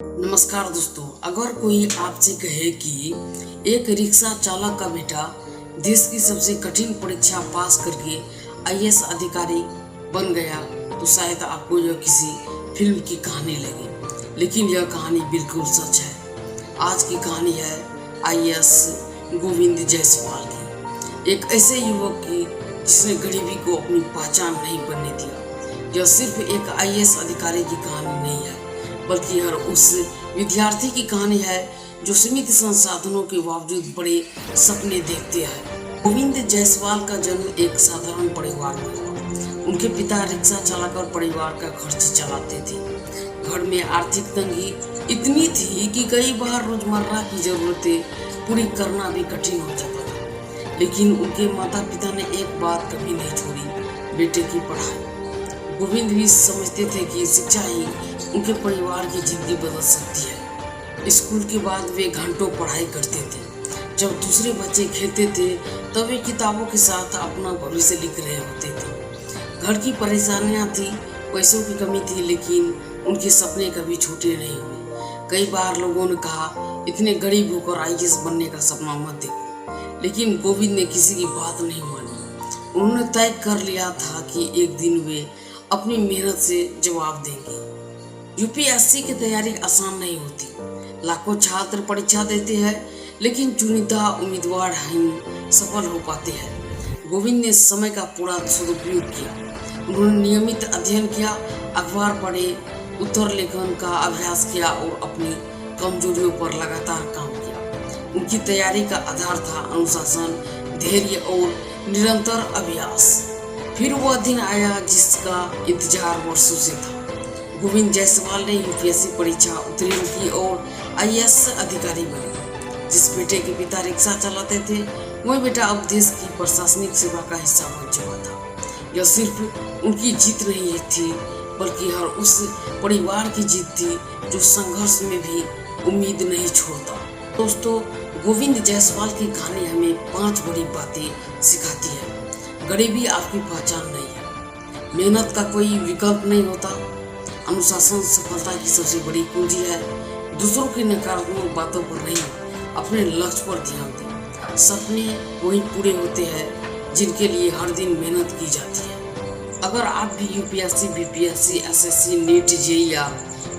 नमस्कार दोस्तों, अगर कोई आपसे कहे कि एक रिक्शा चालक का बेटा देश की सबसे कठिन परीक्षा पास करके आईएएस अधिकारी बन गया तो शायद आपको यह किसी फिल्म की कहानी लगे, लेकिन यह कहानी बिल्कुल सच है। आज की कहानी है आईएएस गोविंद जायसवाल की, एक ऐसे युवक की जिसने गरीबी को अपनी पहचान नहीं बनने दिया। यह सिर्फ एक आईएएस अधिकारी की कहानी नहीं है, बल्कि हर उस विद्यार्थी की कहानी है जो सीमित संसाधनों के बावजूद बड़े सपने देखते हैं। गोविंद जायसवाल का जन्म एक साधारण परिवार में हुआ। उनके पिता रिक्शा चलाकर परिवार का खर्च चलाते थे। घर में आर्थिक तंगी इतनी थी कि कई बार रोजमर्रा की जरूरतें पूरी करना भी कठिन हो जाता था, लेकिन उनके माता पिता ने एक बात कभी नहीं छोड़ी, बेटे की पढ़ाई। गोविंद भी समझते थे कि शिक्षा ही उनके परिवार की जिंदगी बदल सकती है। स्कूल के बाद वे घंटों पढ़ाई करते थे। जब दूसरे बच्चे खेलते थे तब वे किताबों के साथ अपना भविष्य लिख रहे होते थे। घर की परेशानियां थी, पैसों की कमी थी, लेकिन उनके सपने कभी छोटे नहीं हुए। कई बार लोगों ने कहा, इतने गरीब होकर आईएएस बनने का सपना मत देखो, लेकिन गोविंद ने किसी की बात नहीं मानी। उन्होंने तय कर लिया था कि एक दिन वे अपनी मेहनत से जवाब देंगे। यूपीएससी की तैयारी आसान नहीं होती। लाखों छात्र परीक्षा देते हैं, लेकिन चुनिंदा उम्मीदवार ही सफल हो पाते हैं। गोविंद ने समय का पूरा सदुपयोग किया। उन्होंने नियमित अध्ययन किया, अखबार पढ़े, उत्तर लेखन का अभ्यास किया और अपनी कमजोरियों पर लगातार काम किया। उनकी तैयारी का आधार था अनुशासन, धैर्य और निरंतर अभ्यास। फिर वह दिन आया जिसका इंतजार वर्षों से था। गोविंद जायसवाल ने यूपीएससी परीक्षा उत्तीर्ण की और आईएएस अधिकारी बने। जिस बेटे के पिता रिक्शा चलाते थे, वह बेटा अब देश की प्रशासनिक सेवा का हिस्सा बन चुका था। यह सिर्फ उनकी जीत नहीं थी, बल्कि हर उस परिवार की जीत थी जो संघर्ष में भी उम्मीद नहीं छोड़ता। दोस्तों, गोविंद जायसवाल की कहानी हमें 5 बड़ी बातें सिखाती है। गरीबी आपकी पहचान नहीं है, मेहनत का कोई विकल्प नहीं होता, अनुशासन सफलता की सबसे बड़ी कुंजी है, दूसरों की नकारात्मक बातों पर नहीं, अपने लक्ष्य पर ध्यान दें। सपने वही पूरे होते हैं जिनके लिए हर दिन मेहनत की जाती है। अगर आप भी UPSC, BPSC, SSC, NEET, JEE या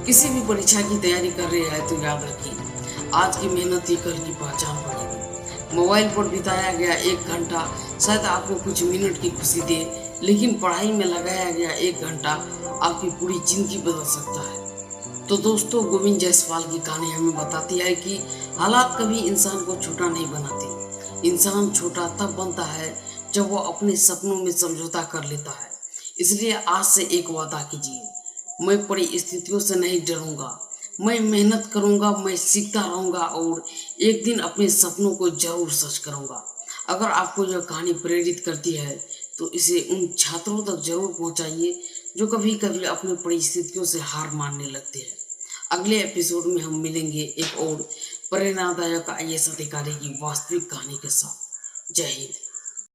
किसी भी परीक्षा की तैयारी कर रहे हैं तो याद रखिए, आज की मेहनत ही कल की पहचान बनेगी। मोबाइल पर बिताया गया 1 घंटा शायद आपको कुछ मिनट की खुशी दे, लेकिन पढ़ाई में लगाया गया 1 घंटा आपकी पूरी जिंदगी बदल सकता है। तो दोस्तों, गोविंद जायसवाल की कहानी हमें बताती है कि हालात कभी इंसान को छोटा नहीं बनाते। इंसान छोटा तब बनता है जब वो अपने सपनों में समझौता कर लेता है। इसलिए आज से एक वादा कीजिए, मैं परिस्थितियों से नहीं डरूंगा, मैं मेहनत करूंगा, मैं सीखता रहूंगा और एक दिन अपने सपनों को जरूर सच करूंगा। अगर आपको यह कहानी प्रेरित करती है तो इसे उन छात्रों तक जरूर पहुंचाइए जो कभी कभी अपनी परिस्थितियों से हार मानने लगते हैं। अगले एपिसोड में हम मिलेंगे एक और प्रेरणादायक आईएएस अधिकारी की वास्तविक कहानी के साथ। जय हिंद।